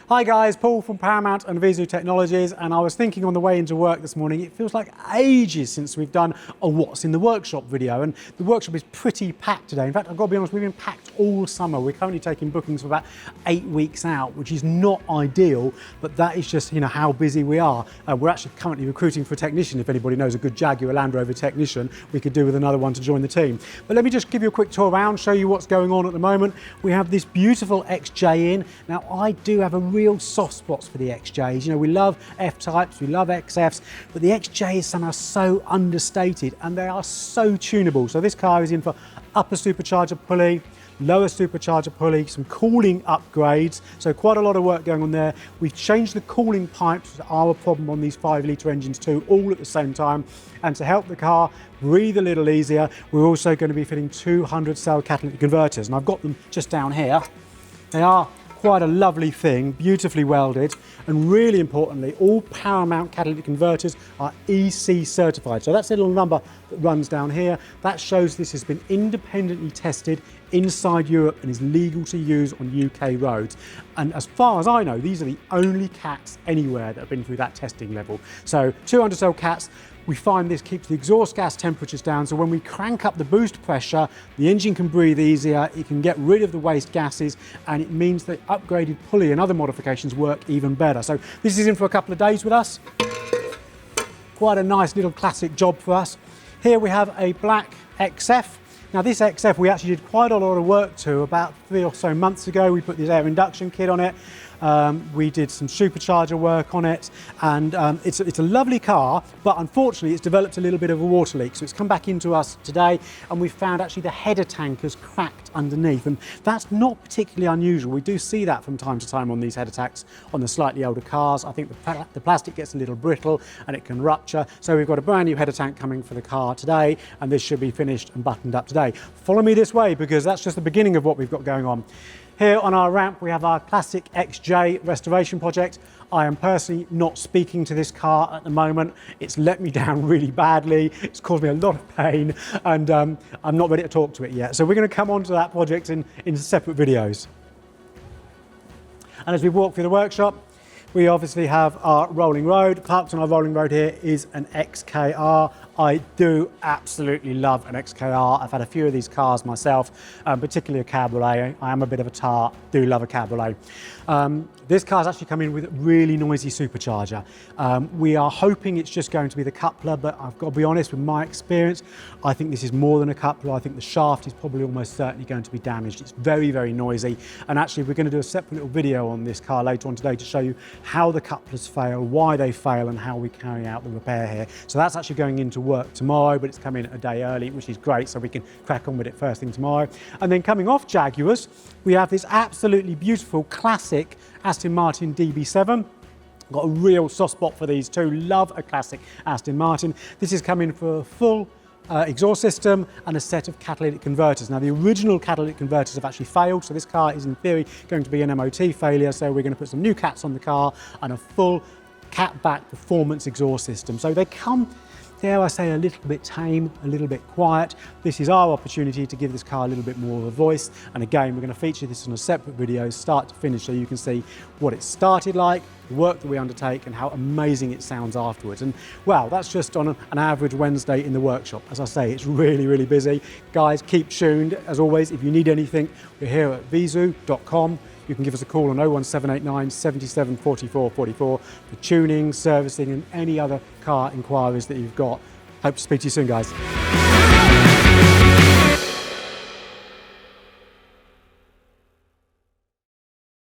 Hi guys, Paul from Paramount and VIEZU Technologies, and I was thinking on the way into work this morning, it feels like ages since we've done a What's in the Workshop video, and the workshop is pretty packed today. In fact, I've got to be honest, we've been packed all summer. We're currently taking bookings for about 8 weeks out, which is not ideal, but that is just, how busy we are. We're actually currently recruiting for a technician. If anybody knows a good Jaguar Land Rover Technician, we could do with another one to join the team. But let me just give you a quick tour around, show you what's going on at the moment. We have this beautiful XJ in. Now, I do have a real soft spots for the XJs. We love F-types, we love XFs, but the XJ is somehow so understated and they are so tunable. So this car is in for upper supercharger pulley, lower supercharger pulley, some cooling upgrades, so quite a lot of work going on there. We've changed the cooling pipes that are a problem on these 5-litre engines too, all at the same time. And to help the car breathe a little easier, we're also going to be fitting 200 cell catalytic converters, and I've got them just down here. They are quite a lovely thing, beautifully welded, and really importantly, all Paramount catalytic converters are EC certified. So that's a little number that runs down here. That shows this has been independently tested inside Europe and is legal to use on UK roads. And as far as I know, these are the only cats anywhere that have been through that testing level. So 200 cell cats. We find this keeps the exhaust gas temperatures down, so when we crank up the boost pressure, the engine can breathe easier, it can get rid of the waste gases, and it means that upgraded pulley and other modifications work even better. So this is in for a couple of days with us. Quite a nice little classic job for us. Here we have a black XF. Now this XF we actually did quite a lot of work to about 3 or so months ago. We put this air induction kit on it. We did some supercharger work on it, and it's a lovely car, but unfortunately it's developed a little bit of a water leak. So it's come back into us today, and we found actually the header tank has cracked underneath, and that's not particularly unusual. We do see that from time to time on these header tanks on the slightly older cars. I think the plastic gets a little brittle and it can rupture. So we've got a brand new header tank coming for the car today, and this should be finished and buttoned up today. Follow me this way because that's just the beginning of what we've got going on. Here on our ramp, we have our classic XJ restoration project. I am personally not speaking to this car at the moment. It's let me down really badly. It's caused me a lot of pain, and I'm not ready to talk to it yet. So we're going to come on to that project in separate videos. And as we walk through the workshop, we obviously have our rolling road. Parked on our rolling road here is an XKR. I do absolutely love an XKR. I've had a few of these cars myself, particularly a cabriolet. I am a bit of a tart, do love a cabriolet. This car's actually come in with a really noisy supercharger. We are hoping it's just going to be the coupler, but I've got to be honest, with my experience, I think this is more than a coupler. I think the shaft is probably almost certainly going to be damaged. It's very, very noisy. And actually, we're going to do a separate little video on this car later on today to show you how the couplers fail, why they fail, and how we carry out the repair here. So that's actually going into work tomorrow, but it's come in a day early, which is great, so we can crack on with it first thing tomorrow. And then coming off Jaguars, we have this absolutely beautiful classic Aston Martin DB7. Got a real soft spot for these too. Love a classic Aston Martin. This is coming for a full exhaust system and a set of catalytic converters. Now the original catalytic converters have actually failed, so this car is in theory going to be an MOT failure, so we're going to put some new cats on the car and a full cat-back performance exhaust system. So they come, dare I say, a little bit tame, a little bit quiet. This is our opportunity to give this car a little bit more of a voice. And again, we're going to feature this in a separate video, start to finish, so you can see what it started like, the work that we undertake, and how amazing it sounds afterwards. And well, that's just on an average Wednesday in the workshop. As I say, it's really, really busy. Guys, keep tuned. As always, if you need anything, we're here at VIEZU.com. You can give us a call on 01789 77 44 44 for tuning, servicing, and any other car inquiries that you've got. Hope to speak to you soon, guys.